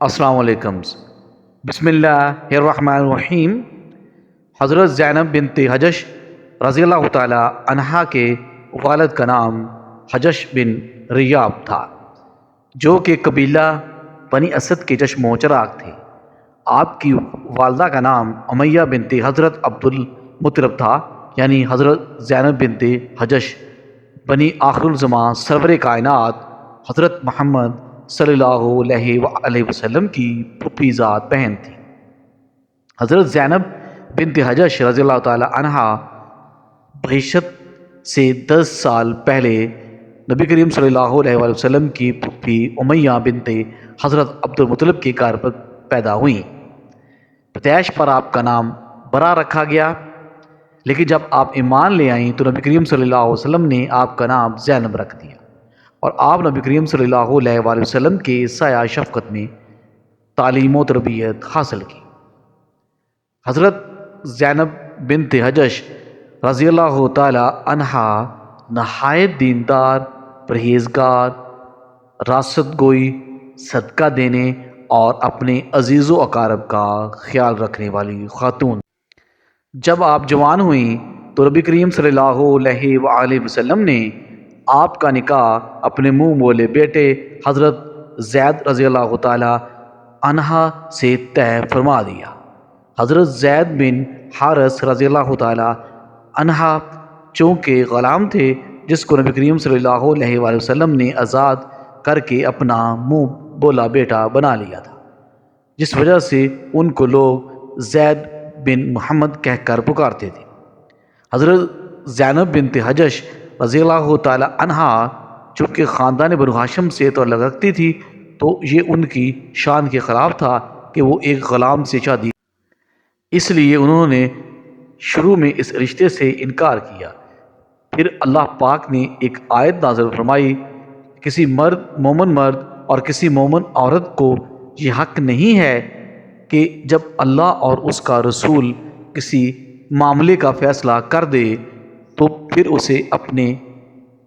السلام علیکم۔ بسم اللہ الرحمن الرحیم۔ حضرت زینب بنت حجش رضی اللہ تعالی عنہا کے والد کا نام حجش بن ریاب تھا، جو کہ قبیلہ بنی اسد کے چشم و چراغ تھے۔ آپ کی والدہ کا نام امیہ بنت حضرت عبد المطلب تھا، یعنی حضرت زینب بنت حجش بنی آخر الزماں سرور کائنات حضرت محمد صلی اللہ علیہ وآلہ وسلم کی پھوپھی ذات بہن تھی۔ حضرت زینب بنت حجش رضی اللہ تعالی عنہا بعثت سے 10 سال پہلے نبی کریم صلی اللہ علیہ وآلہ وسلم کی پھوپھی امیہ بنت حضرت عبد المطلب کے گھر پر پیدا ہوئیں۔ پیدائش پر آپ کا نام برا رکھا گیا، لیکن جب آپ ایمان لے آئیں تو نبی کریم صلی اللہ علیہ وسلم نے آپ کا نام زینب رکھ دیا، اور آپ نبی کریم صلی اللہ علیہ وآلہ وسلم کے سایہ شفقت میں تعلیم و تربیت حاصل کی۔ حضرت زینب بنت حجش رضی اللہ تعالی عنہا نہایت دیندار، پرہیزگار، راست گوئی، صدقہ دینے اور اپنے عزیز و اقارب کا خیال رکھنے والی خاتون۔ جب آپ جوان ہوئیں تو نبی کریم صلی اللہ علیہ وآلہ وسلم نے آپ کا نکاح اپنے منہ بولے بیٹے حضرت زید رضی اللہ تعالی عنہ سے طے فرما دیا۔ حضرت زید بن حارث رضی اللہ تعالی عنہ چونکہ غلام تھے، جس کو نبی کریم صلی اللہ علیہ وآلہ وسلم نے آزاد کر کے اپنا منہ بولا بیٹا بنا لیا تھا، جس وجہ سے ان کو لوگ زید بن محمد کہہ کر پکارتے تھے۔ حضرت زینب بنت حجش رضی اللہ تعالی عنہا چونکہ خاندان بنو ہاشم سے تعلق رکھتی تھی، تو یہ ان کی شان کے خلاف تھا کہ وہ ایک غلام سے شادی، اس لیے انہوں نے شروع میں اس رشتے سے انکار کیا۔ پھر اللہ پاک نے ایک آیت نازل فرمائی، کسی مومن مرد اور کسی مومن عورت کو یہ حق نہیں ہے کہ جب اللہ اور اس کا رسول کسی معاملے کا فیصلہ کر دے تو پھر اسے اپنے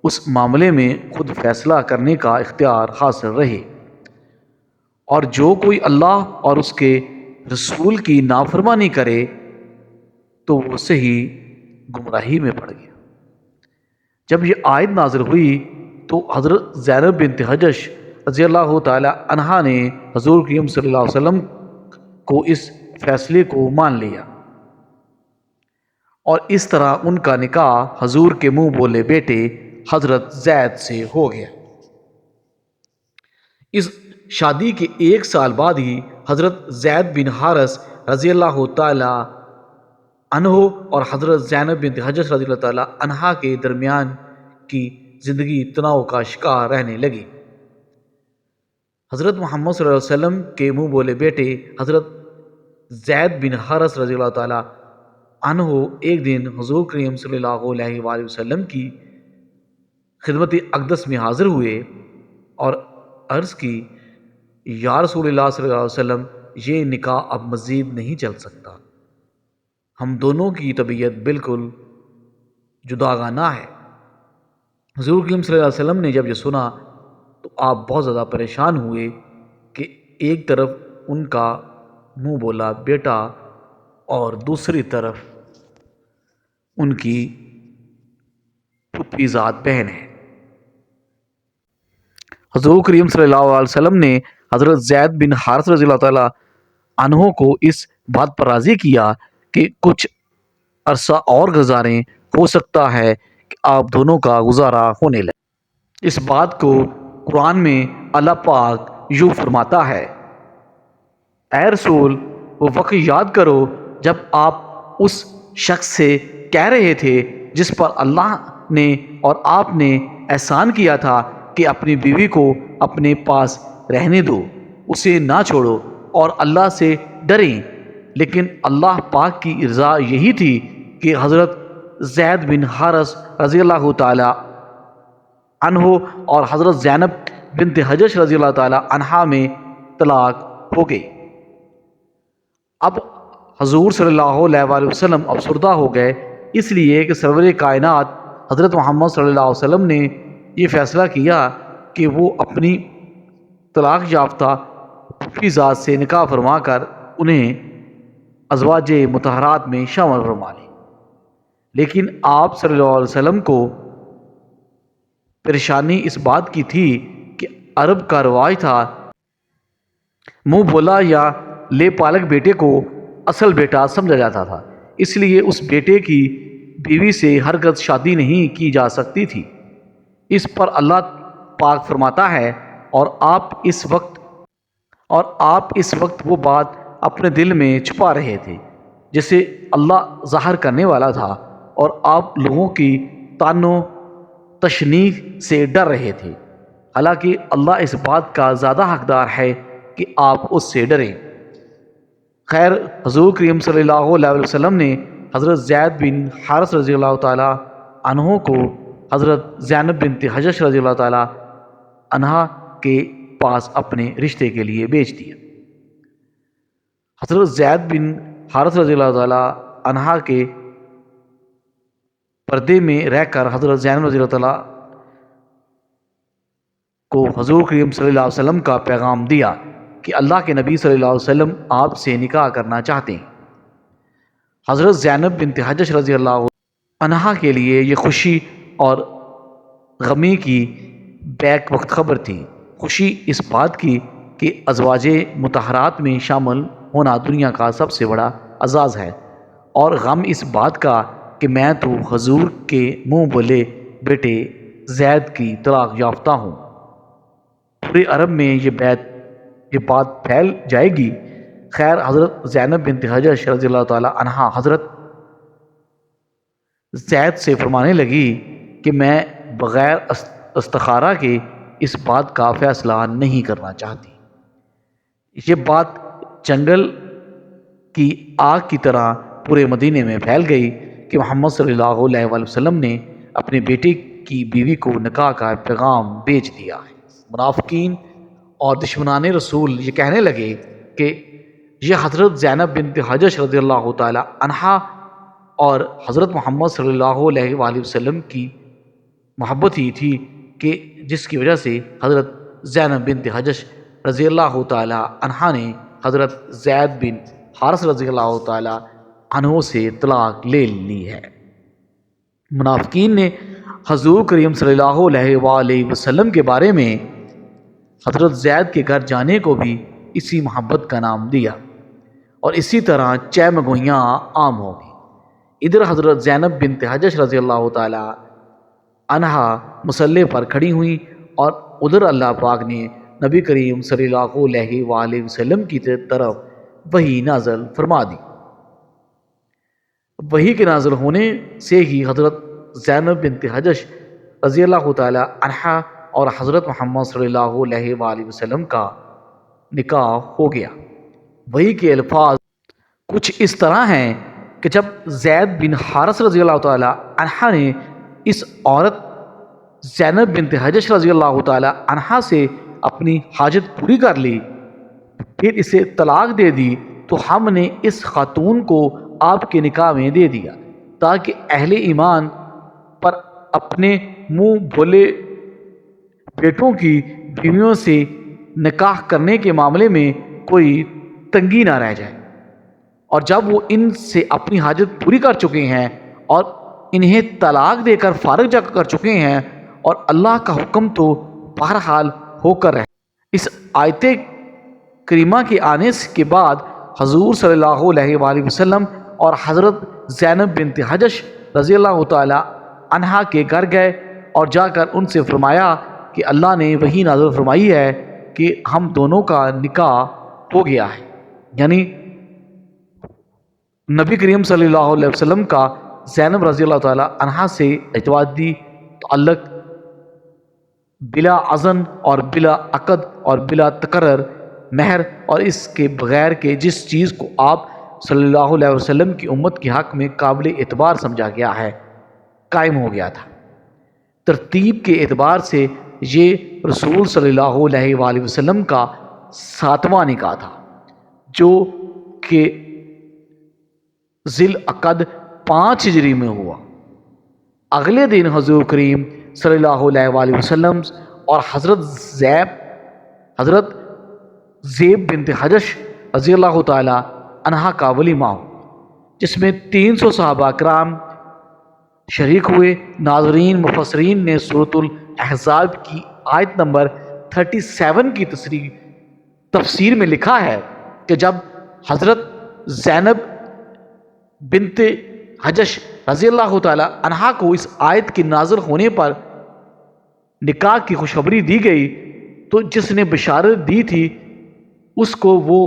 اس معاملے میں خود فیصلہ کرنے کا اختیار حاصل رہے، اور جو کوئی اللہ اور اس کے رسول کی نافرمانی کرے تو وہ صحیح گمراہی میں پڑ گیا۔ جب یہ آیت نازل ہوئی تو حضرت زینب بنت حجش رضی اللہ تعالی عنہا نے حضور کریم صلی اللہ علیہ وسلم کو اس فیصلے کو مان لیا، اور اس طرح ان کا نکاح حضور کے منہ بولے بیٹے حضرت زید سے ہو گیا۔ اس شادی کے 1 سال بعد ہی حضرت زید بن حارث رضی اللہ تعالی عنہ اور حضرت زینب بنت حجش رضی اللہ تعالی عنہا کے درمیان کی زندگی تناؤ کا شکار رہنے لگی۔ حضرت محمد صلی اللہ علیہ وسلم کے منہ بولے بیٹے حضرت زید بن حارث رضی اللہ تعالی عنہ ایک دن حضور کریم صلی اللہ علیہ وآلہ وسلم کی خدمت اقدس میں حاضر ہوئے اور عرض کی، یا رسول اللہ صلی اللہ علیہ وسلم، یہ نکاح اب مزید نہیں چل سکتا، ہم دونوں کی طبیعت بالکل جداگانہ ہے۔ حضور کریم صلی اللہ علیہ وسلم نے جب یہ سنا تو آپ بہت زیادہ پریشان ہوئے کہ ایک طرف ان کا منہ بولا بیٹا اور دوسری طرف ان کی پھوپھی ذات بہن ہے۔ حضور کریم صلی اللہ علیہ وسلم نے حضرت زید بن حارث رضی اللہ تعالی عنہ کو اس بات پر راضی کیا کہ کچھ عرصہ اور گزاریں، ہو سکتا ہے کہ آپ دونوں کا گزارا ہونے لگے۔ اس بات کو قرآن میں اللہ پاک یوں فرماتا ہے، اے رسول، وہ وقت یاد کرو جب آپ اس شخص سے کہہ رہے تھے جس پر اللہ نے اور آپ نے احسان کیا تھا کہ اپنی بیوی کو اپنے پاس رہنے دو، اسے نہ چھوڑو اور اللہ سے ڈریں، لیکن اللہ پاک کی رضا یہی تھی کہ حضرت زید بن حارث رضی اللہ تعالی عنہ اور حضرت زینب بنت حجش رضی اللہ تعالی عنہا میں طلاق ہو گئی۔ اب حضور صلی اللہ علیہ وآلہ وسلم افسردہ ہو گئے، اس لیے کہ سرور کائنات حضرت محمد صلی اللہ علیہ وسلم نے یہ فیصلہ کیا کہ وہ اپنی طلاق یافتہ توفی ذات سے نکاح فرما کر انہیں ازواج مطہرات میں شامل فرما لی۔ لیکن آپ صلی اللہ علیہ وسلم کو پریشانی اس بات کی تھی کہ عرب کا رواج تھا منہ بولا یا لے پالک بیٹے کو اصل بیٹا سمجھا جاتا تھا، اس لیے اس بیٹے کی بیوی سے ہرگز شادی نہیں کی جا سکتی تھی۔ اس پر اللہ پاک فرماتا ہے اور آپ اس وقت وہ بات اپنے دل میں چھپا رہے تھے جسے اللہ ظاہر کرنے والا تھا، اور آپ لوگوں کی طعن و تشنیع سے ڈر رہے تھے، حالانکہ اللہ اس بات کا زیادہ حقدار ہے کہ آپ اس سے ڈریں۔ خیر، حضور کریم صلی اللہ علیہ وسلم نے حضرت زید بن حارث رضی اللہ تعالی عنہ کو حضرت زینب بنت حجش رضی اللہ تعالی عنہا کے پاس اپنے رشتے کے لیے بیچ دیا۔ حضرت زید بن حارث رضی اللہ تعالی عنہا کے پردے میں رہ کر حضرت زینب رضی اللہ تعالی کو حضور کریم صلی اللہ علیہ وسلم کا پیغام دیا کہ اللہ کے نبی صلی اللہ علیہ وسلم آپ سے نکاح کرنا چاہتے ہیں۔ حضرت زینب بنت حجش رضی اللہ عنہا کے لیے یہ خوشی اور غمی کی بیک وقت خبر تھی۔ خوشی اس بات کی کہ ازواج مطہرات میں شامل ہونا دنیا کا سب سے بڑا اعزاز ہے، اور غم اس بات کا کہ میں تو حضور کے منہ بولے بیٹے زید کی طلاق یافتہ ہوں۔ پورے عرب میں یہ بات پھیل جائے گی۔ خیر، حضرت زینب بنت حجش رضی اللہ تعالی عنہا حضرت زید سے فرمانے لگی کہ میں بغیر استخارہ کے اس بات کا فیصلہ نہیں کرنا چاہتی۔ یہ بات جنگل کی آگ کی طرح پورے مدینے میں پھیل گئی کہ محمد صلی اللہ علیہ وآلہ وسلم نے اپنے بیٹے کی بیوی کو نکاح کا پیغام بیچ دیا ہے۔ منافقین اور دشمنان رسول یہ کہنے لگے کہ یہ حضرت زینب بنت حجش رضی اللہ تعالی عنہا اور حضرت محمد صلی اللہ علیہ وآلہ وسلم کی محبت ہی تھی کہ جس کی وجہ سے حضرت زینب بنت حجش رضی اللہ تعالی عنہا نے حضرت زید بن حارث رضی اللہ تعالی عنہ سے طلاق لے لی ہے۔ منافقین نے حضور کریم صلی اللہ علیہ وآلہ وسلم کے بارے میں حضرت زید کے گھر جانے کو بھی اسی محبت کا نام دیا، اور اسی طرح چہ مگوئیاں عام ہو گئی۔ ادھر حضرت زینب بنت حجش رضی اللہ تعالی عنہا مصلی پر کھڑی ہوئی، اور ادھر اللہ پاک نے نبی کریم صلی اللہ علیہ وآلہ وسلم کی طرف وحی نازل فرما دی۔ وحی کے نازل ہونے سے ہی حضرت زینب بنت حجش رضی اللہ تعالی عنہا اور حضرت محمد صلی اللہ علیہ وآلہ وسلم کا نکاح ہو گیا۔ وحی کے الفاظ کچھ اس طرح ہیں کہ جب زید بن حارث رضی اللہ تعالی عنہ نے اس عورت زینب بنت حجش رضی اللہ تعالی عنہ سے اپنی حاجت پوری کر لی، پھر اسے طلاق دے دی، تو ہم نے اس خاتون کو آپ کے نکاح میں دے دیا تاکہ اہل ایمان پر اپنے منہ بھولے بیٹوں کی بیویوں سے نکاح کرنے کے معاملے میں کوئی تنگی نہ رہ جائے، اور جب وہ ان سے اپنی حاجت پوری کر چکے ہیں اور انہیں طلاق دے کر فارغ جا کر چکے ہیں، اور اللہ کا حکم تو بہرحال ہو کر رہے۔ اس آیت کریمہ کے آنے کے بعد حضور صلی اللہ علیہ وآلہ وسلم اور حضرت زینب بنت حجش رضی اللہ تعالی عنہا کے گھر گئے اور جا کر ان سے فرمایا کہ اللہ نے وحی نازل فرمائی ہے کہ ہم دونوں کا نکاح ہو گیا ہے، یعنی نبی کریم صلی اللہ علیہ وسلم کا زینب رضی اللہ تعالی عنہا سے اعتمادی تعلق بلا اذن اور بلا عقد اور بلا تقرر مہر، اور اس کے بغیر کہ جس چیز کو آپ صلی اللہ علیہ وسلم کی امت کے حق میں قابل اعتبار سمجھا گیا ہے، قائم ہو گیا تھا۔ ترتیب کے اعتبار سے یہ رسول صلی اللہ علیہ وآلہ وسلم کا 7واں نکاح تھا، جو کہ ذی العقد 5 ہجری میں ہوا۔ اگلے دن حضور کریم صلی اللہ علیہ وآلہ وسلم اور حضرت زیب بنت حجش رضی اللہ تعالی عنہا کا ولیمہ ہو، جس میں 300 صحابہ کرام شریک ہوئے۔ ناظرین، مفسرین نے سورۃ الاحزاب کی آیت نمبر 37 کی تفسیر میں لکھا ہے کہ جب حضرت زینب بنت حجش رضی اللہ تعالی عنہا کو اس آیت کے نازل ہونے پر نکاح کی خوشخبری دی گئی تو جس نے بشارت دی تھی اس کو وہ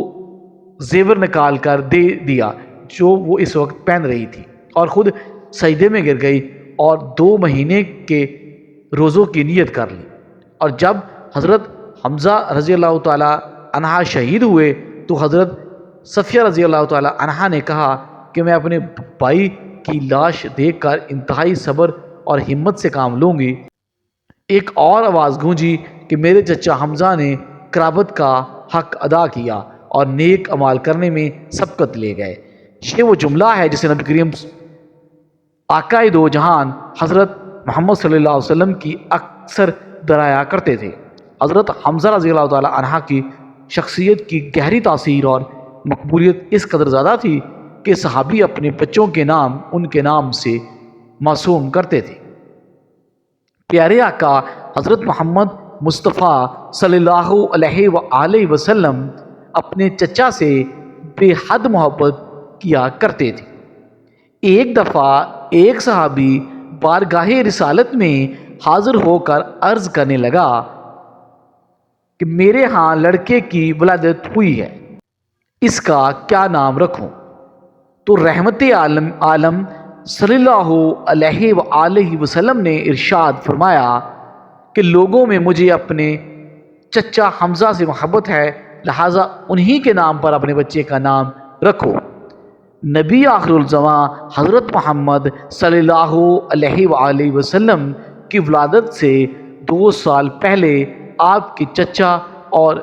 زیور نکال کر دے دیا جو وہ اس وقت پہن رہی تھی، اور خود سجدے میں گر گئی اور 2 مہینے کے روزوں کی نیت کر لی۔ اور جب حضرت حمزہ رضی اللہ تعالی عنہ شہید ہوئے تو حضرت صفیہ رضی اللہ تعالی عنہ نے کہا کہ میں اپنے بھائی کی لاش دیکھ کر انتہائی صبر اور ہمت سے کام لوں گی۔ ایک اور آواز گونجی کہ میرے چچا حمزہ نے قرابت کا حق ادا کیا اور نیک اعمال کرنے میں سبقت لے گئے۔ یہ وہ جملہ ہے جسے نبی کریم آقائے دو جہان حضرت محمد صلی اللہ علیہ وسلم کی اکثر دہرایا کرتے تھے۔ حضرت حمزہ رضی اللہ تعالی عنہ کی شخصیت کی گہری تاثیر اور مقبولیت اس قدر زیادہ تھی کہ صحابی اپنے بچوں کے نام ان کے نام سے معصوم کرتے تھے۔ پیارے آقا حضرت محمد مصطفیٰ صلی اللہ علیہ وآلہ وسلم اپنے چچا سے بے حد محبت کیا کرتے تھے۔ ایک دفعہ ایک صحابی بارگاہ رسالت میں حاضر ہو کر عرض کرنے لگا کہ میرے ہاں لڑکے کی ولادت ہوئی ہے، اس کا کیا نام رکھوں؟ تو رحمت عالم صلی اللہ علیہ وآلہ وسلم نے ارشاد فرمایا کہ لوگوں میں مجھے اپنے چچا حمزہ سے محبت ہے، لہٰذا انہی کے نام پر اپنے بچے کا نام رکھو۔ نبی آخر الزماں حضرت محمد صلی اللہ علیہ وآلہ وسلم کی ولادت سے 2 سال پہلے آپ کے چچا اور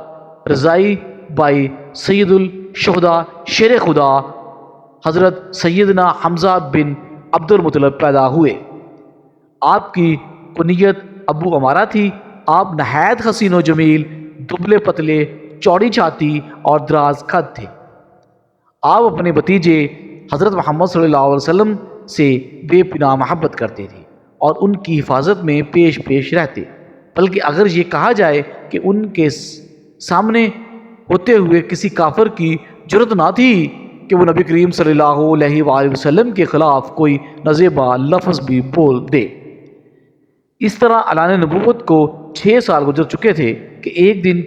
رضائی بھائی سید الشہداء شیر خدا حضرت سیدنا حمزہ بن عبد المطلب پیدا ہوئے۔ آپ کی کنیت ابو عمارہ تھی۔ آپ نہایت حسین و جمیل، دبلے پتلے، چوڑی چھاتی اور دراز قد تھے۔ آپ اپنے بھتیجے حضرت محمد صلی اللہ علیہ وسلم سے بے پناہ محبت کرتے تھے اور ان کی حفاظت میں پیش رہتے، بلکہ اگر یہ کہا جائے کہ ان کے سامنے ہوتے ہوئے کسی کافر کی جرت نہ تھی کہ وہ نبی کریم صلی اللہ علیہ وآلہ وسلم کے خلاف کوئی نازیبا لفظ بھی بول دے۔ اس طرح اعلان نبوت کو 6 سال گزر چکے تھے کہ ایک دن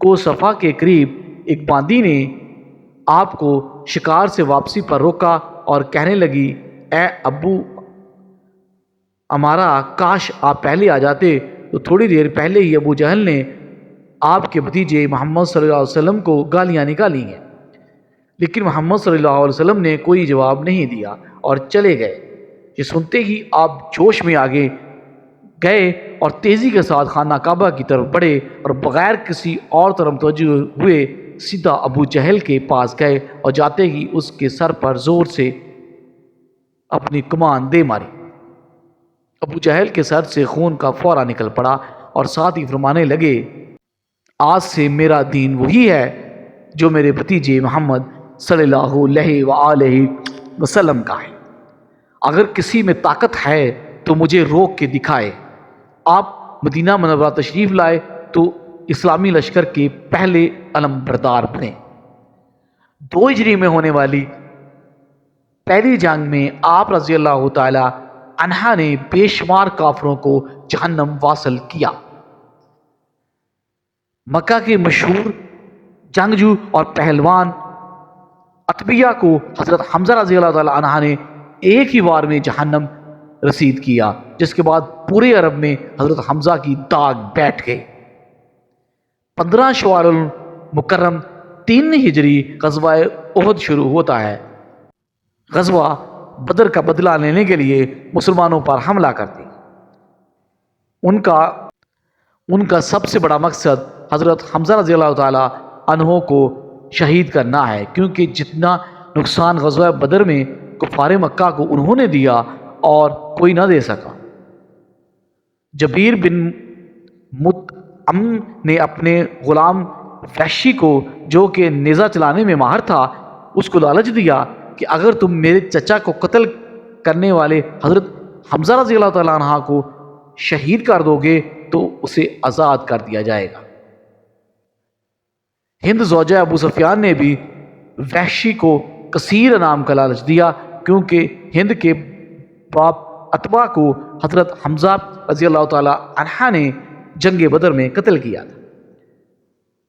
کو صفا کے قریب ایک باندی نے آپ کو شکار سے واپسی پر روکا اور کہنے لگی، اے ابو عمارہ، کاش آپ پہلے آ جاتے تو تھوڑی دیر پہلے ہی ابو جہل نے آپ کے بھتیجے محمد صلی اللہ علیہ وسلم کو گالیاں نکالی ہیں۔ لیکن محمد صلی اللہ علیہ وسلم نے کوئی جواب نہیں دیا اور چلے گئے۔ یہ سنتے ہی آپ جوش میں آگے گئے اور تیزی کے ساتھ خانہ کعبہ کی طرف بڑھے اور بغیر کسی اور طرف متوجہ ہوئے سیدھا ابو جہل کے پاس گئے اور جاتے ہی اس کے سر پر زور سے اپنی کمان دے ماری۔ ابو جہل کے سر سے خون کا فورا نکل پڑا اور ساتھ ہی فرمانے لگے، آج سے میرا دین وہی ہے جو میرے بھتیجے محمد صلی اللہ علیہ وآلہ وسلم کا ہے۔ اگر کسی میں طاقت ہے تو مجھے روک کے دکھائے۔ آپ مدینہ منورہ تشریف لائے تو اسلامی لشکر کے پہلے علم بردار بنے۔ 2 ہجری میں ہونے والی پہلی جنگ میں آپ رضی اللہ تعالی عنہ نے بے شمار کافروں کو جہنم واصل کیا۔ مکہ کے مشہور جنگجو اور پہلوان عتبیہ کو حضرت حمزہ رضی اللہ تعالی عنہ نے ایک ہی وار میں جہنم رسید کیا، جس کے بعد پورے عرب میں حضرت حمزہ کی داغ بیٹھ گئی۔ 15 شوال المکرم 3 ہجری غزوہ احد شروع ہوتا ہے۔ غزوہ بدر کا بدلہ لینے کے لیے مسلمانوں پر حملہ کرتے۔ ان کا سب سے بڑا مقصد حضرت حمزہ رضی اللہ تعالی عنہ کو شہید کرنا ہے، کیونکہ جتنا نقصان غزوہ بدر میں کفار مکہ کو انہوں نے دیا اور کوئی نہ دے سکا۔ جبیر بن مطعم نے اپنے غلام وحشی کو جو کہ نیزہ چلانے میں ماہر تھا اس کو لالچ دیا کہ اگر تم میرے چچا کو قتل کرنے والے حضرت حمزہ رضی اللہ تعالیٰ عنہ کو شہید کر دو گے تو اسے آزاد کر دیا جائے گا۔ ہند زوجہ ابو سفیان نے بھی وحشی کو کثیر انعام کا لالچ دیا، کیونکہ ہند کے باپ عتبہ کو حضرت حمزہ رضی اللہ تعالیٰ عنہ نے جنگ بدر میں قتل کیا تھا۔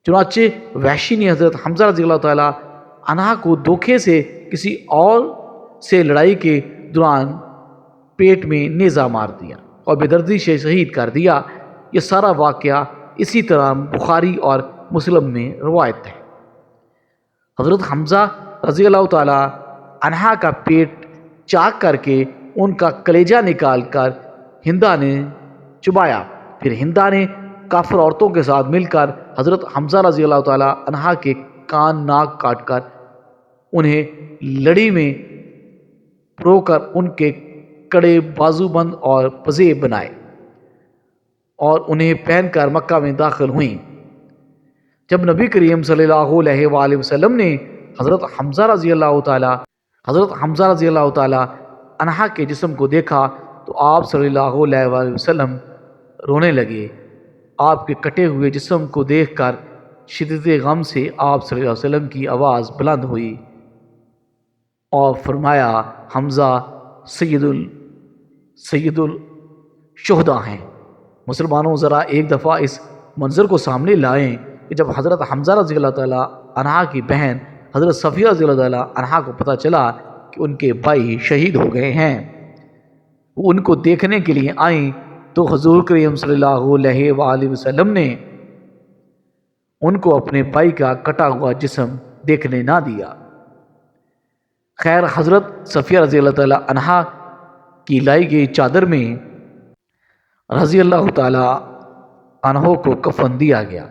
چنانچہ وحشی نے حضرت حمزہ رضی اللہ تعالیٰ عنہ کو دھوکے سے کسی اور سے لڑائی کے دوران پیٹ میں نیزہ مار دیا اور بے دردی سے شہید کر دیا۔ یہ سارا واقعہ اسی طرح بخاری اور مسلم میں روایت ہے۔ حضرت حمزہ رضی اللہ تعالیٰ عنہ کا پیٹ چاک کر کے ان کا کلیجہ نکال کر ہندا نے چبایا، پھر ہندا نے کافر عورتوں کے ساتھ مل کر حضرت حمزہ رضی اللہ تعالیٰ عنہ کے کان ناک کاٹ کر انہیں لڑی میں پرو کر ان کے کڑے بازو بند اور پزیب بنائے اور انہیں پہن کر مکہ میں داخل ہوئیں۔ جب نبی کریم صلی اللہ علیہ وآلہ وسلم نے حضرت حمزہ رضی اللہ تعالیٰ عنہ کے جسم کو دیکھا تو آپ صلی اللہ علیہ وآلہ وسلم رونے لگے۔ آپ کے کٹے ہوئے جسم کو دیکھ کر شدت غم سے آپ صلی اللہ علیہ وسلم کی آواز بلند ہوئی اور فرمایا، حمزہ سید الشہداء ہیں۔ مسلمانوں ذرا ایک دفعہ اس منظر کو سامنے لائیں کہ جب حضرت حمزہ رضی اللہ تعالیٰ عنہ کی بہن حضرت صفیہ رضی اللہ تعالیٰ عنہ کو پتہ چلا کہ ان کے بھائی شہید ہو گئے ہیں، وہ ان کو دیکھنے کے لیے آئیں تو حضور کریم صلی اللہ علیہ وآلہ وسلم نے ان کو اپنے بھائی کا کٹا ہوا جسم دیکھنے نہ دیا۔ خیر، حضرت صفیہ رضی اللہ تعالیٰ عنہ کی لائی گئی چادر میں رضی اللہ تعالیٰ عنہ کو کفن دیا گیا۔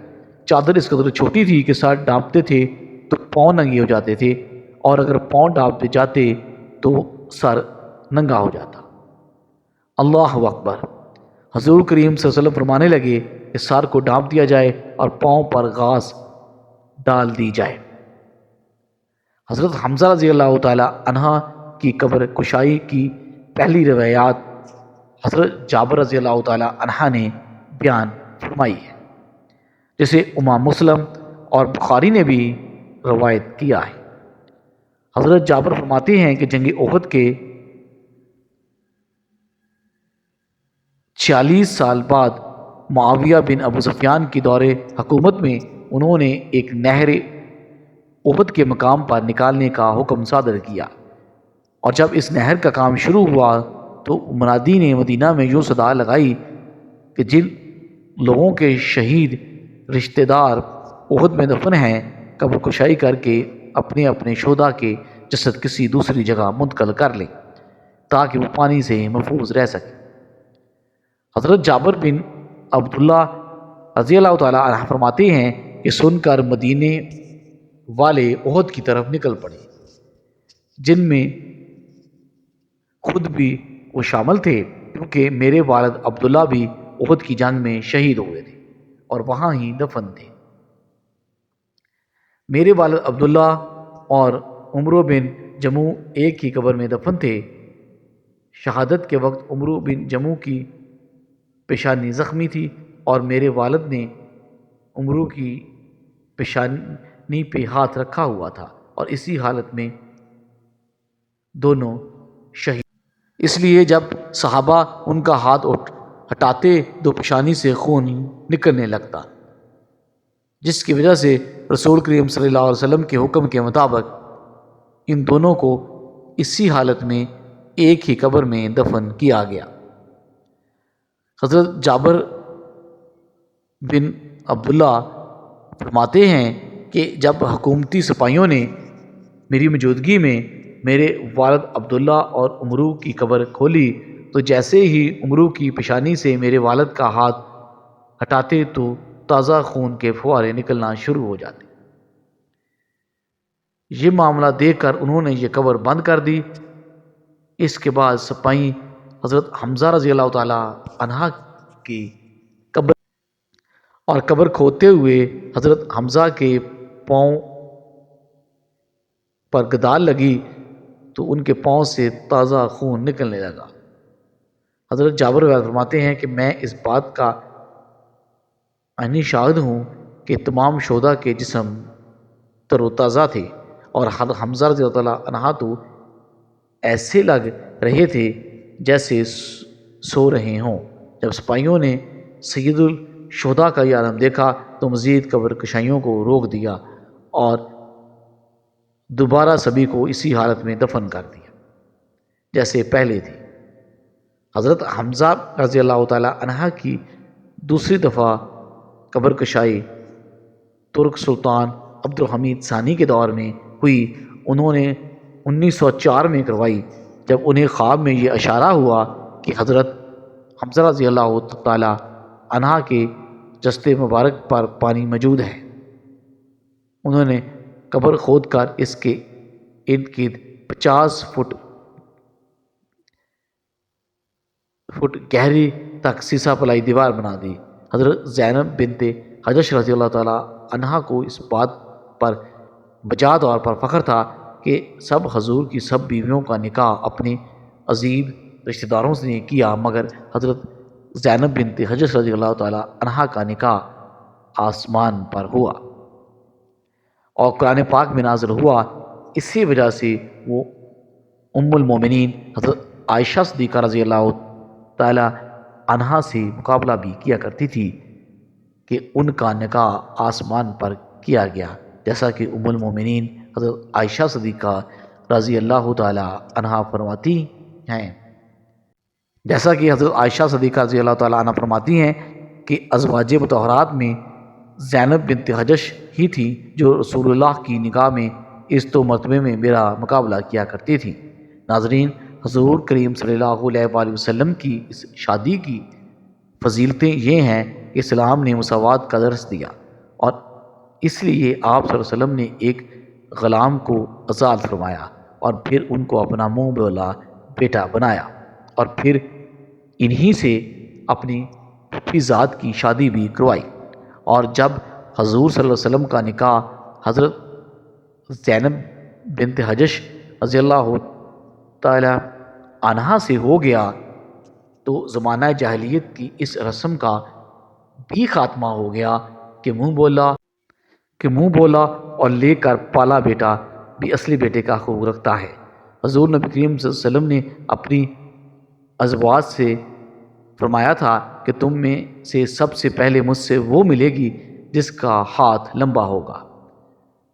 چادر اس قدر چھوٹی تھی کہ سر ڈانپتے تھے تو پاؤں ننگے ہو جاتے تھے، اور اگر پاؤں ڈانپتے جاتے تو سر ننگا ہو جاتا۔ اللہ اکبر۔ حضور کریم صلی اللہ علیہ وسلم فرمانے لگے کہ سر کو ڈانپ دیا جائے اور پاؤں پر گھاس ڈال دی جائے۔ حضرت حمزہ رضی اللہ تعالیٰ عنہ کی قبر کشائی کی پہلی روایات حضرت جابر رضی اللہ تعالیٰ عنہ نے بیان فرمائی ہے، جسے امام مسلم اور بخاری نے بھی روایت کیا ہے۔ حضرت جابر فرماتے ہیں کہ جنگ احد کے 46 سال بعد معاویہ بن ابو سفیان کی دور حکومت میں انہوں نے ایک نہر احد کے مقام پر نکالنے کا حکم صادر کیا، اور جب اس نہر کا کام شروع ہوا تو منادی نے مدینہ میں یوں صدا لگائی کہ جن لوگوں کے شہید رشتہ دار احد میں دفن ہیں، قبر کشائی کر کے اپنے اپنے شہداء کے جسد کسی دوسری جگہ منتقل کر لیں تاکہ وہ پانی سے محفوظ رہ سکے۔ حضرت جابر بن عبداللہ رضی اللہ تعالیٰ عنہ فرماتے ہیں کہ سن کر مدینے والے احد کی طرف نکل پڑے، جن میں خود بھی وہ شامل تھے، کیونکہ میرے والد عبداللہ بھی احد کی جنگ میں شہید ہوئے تھے اور وہاں ہی دفن تھے۔ میرے والد عبداللہ اور عمرو بن جموع ایک ہی قبر میں دفن تھے۔ شہادت کے وقت عمرو بن جموع کی پیشانی زخمی تھی اور میرے والد نے عمرو کی پیشانی پہ ہاتھ رکھا ہوا تھا، اور اسی حالت میں دونوں شہید۔ اس لیے جب صحابہ ان کا ہاتھ ہٹاتے تو پیشانی سے خون نکلنے لگتا، جس کی وجہ سے رسول کریم صلی اللہ علیہ وسلم کے حکم کے مطابق ان دونوں کو اسی حالت میں ایک ہی قبر میں دفن کیا گیا۔ حضرت جابر بن عبداللہ فرماتے ہیں کہ جب حکومتی سپاہیوں نے میری موجودگی میں میرے والد عبداللہ اور عمرو کی قبر کھولی تو جیسے ہی عمرو کی پیشانی سے میرے والد کا ہاتھ ہٹاتے تو تازہ خون کے فوارے نکلنا شروع ہو جاتے۔ یہ معاملہ دیکھ کر انہوں نے یہ قبر بند کر دی۔ اس کے بعد سپاہی حضرت حمزہ رضی اللہ تعالیٰ عنہ کی قبر اور قبر کھودتے ہوئے حضرت حمزہ کے پاؤں پر گدال لگی تو ان کے پاؤں سے تازہ خون نکلنے لگا۔ حضرت جابر روایت فرماتے ہیں کہ میں اس بات کا عینی شاہد ہوں کہ تمام شہداء کے جسم تر و تازہ تھے، اور حمزہ رضی اللہ عنہ تو ایسے لگ رہے تھے جیسے سو رہے ہوں۔ جب سپاہیوں نے سید الشہداء کا یہ عالم دیکھا تو مزید قبر کشائیوں کو روک دیا اور دوبارہ سبھی کو اسی حالت میں دفن کر دیا جیسے پہلے تھی۔ حضرت حمزہ رضی اللہ تعالی عنہ کی دوسری دفعہ قبر کشائی ترک سلطان عبد الحمید ثانی کے دور میں ہوئی۔ انہوں نے 1904 میں کروائی، جب انہیں خواب میں یہ اشارہ ہوا کہ حضرت حمزہ رضی اللہ تعالی عنہ کے جسد مبارک پر پانی موجود ہے۔ انہوں نے قبر کھود کر اس کے ارد گرد 50 فٹ گہری تک سیسہ پلائی دیوار بنا دی۔ حضرت زینب بنت حجش رضی اللہ تعالی عنہ کو اس بات پر بجا طور پر فخر تھا کہ سب حضور کی سب بیویوں کا نکاح اپنے عزیز رشتہ داروں سے نے کیا، مگر حضرت زینب بنت حجش رضی اللہ تعالی عنہ کا نکاح آسمان پر ہوا اور قرآن پاک میں نازل ہوا۔ اسی وجہ سے وہ ام المومنین حضرت عائشہ صدیقہ رضی اللہ تعالی عنہا سے مقابلہ بھی کیا کرتی تھی کہ ان کا نکاح آسمان پر کیا گیا، جیسا کہ ام المومنین حضرت عائشہ صدیقہ رضی اللہ تعالی عنہا فرماتی ہیں جیسا کہ حضرت عائشہ صدیقہ رضی اللہ تعالی عنہا فرماتی ہیں کہ ازواج مطہرات میں زینب بنت حجش ہی تھی جو رسول اللہ کی نگاہ میں اس دو مرتبے میں میرا مقابلہ کیا کرتی تھی۔ ناظرین، حضور کریم صلی اللہ علیہ وآلہ وسلم کی اس شادی کی فضیلتیں یہ ہیں کہ اسلام نے مساوات کا درس دیا، اور اس لیے آپ صلی اللہ علیہ وسلم نے ایک غلام کو آزاد فرمایا اور پھر ان کو اپنا منہ بولا بیٹا بنایا، اور پھر انہی سے اپنی پھوپھی ذات کی شادی بھی کروائی۔ اور جب حضور صلی اللہ علیہ وسلم کا نکاح حضرت زینب بنت حجش رضی اللہ تعالی عنہا سے ہو گیا تو زمانہ جاہلیت کی اس رسم کا بھی خاتمہ ہو گیا کہ منہ بولا اور لے کر پالا بیٹا بھی اصلی بیٹے کا حقوق رکھتا ہے۔ حضور نبی کریم صلی اللہ علیہ وسلم نے اپنی ازواج سے فرمایا تھا کہ تم میں سے سب سے پہلے مجھ سے وہ ملے گی جس کا ہاتھ لمبا ہوگا۔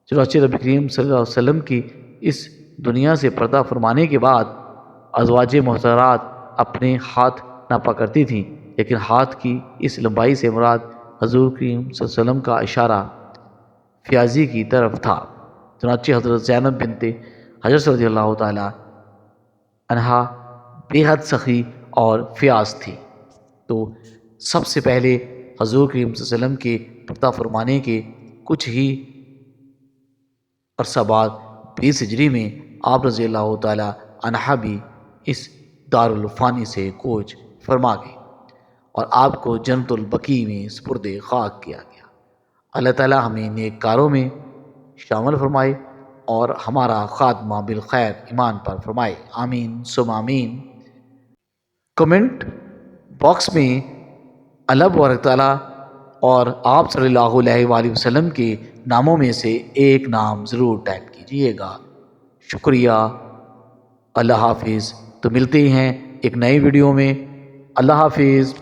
چنانچہ نبی کریم صلی اللہ علیہ وسلم کی اس دنیا سے پردہ فرمانے کے بعد ازواج محترات اپنے ہاتھ ناپا کرتی تھیں، لیکن ہاتھ کی اس لمبائی سے مراد حضور کریم صلی اللہ علیہ وسلم کا اشارہ فیاضی کی طرف تھا۔ چنانچہ حضرت زینب بنت حجش رضی اللہ تعالی عنہا بے حد سخی اور فیاض تھی، تو سب سے پہلے حضور کریم صلی اللہ علیہ وسلم کے پردہ فرمانے کے کچھ ہی عرصہ بعد 20 ہجری میں آپ رضی اللہ تعالی عنہ بھی اس دارالفانی سے کوچ فرما گئے اور آپ کو جنت البقیع میں سپرد خاک کیا گیا۔ اللہ تعالی ہمیں نیک کاروں میں شامل فرمائے اور ہمارا خاتمہ بالخیر ایمان پر فرمائے، آمین ثم آمین۔ کمنٹ باکس میں اللہ بارک تعالیٰ اور آپ صلی اللہ علیہ وآلہ وسلم کے ناموں میں سے ایک نام ضرور ٹائپ کیجئے گا۔ شکریہ، اللہ حافظ۔ تو ملتے ہیں ایک نئی ویڈیو میں، اللہ حافظ۔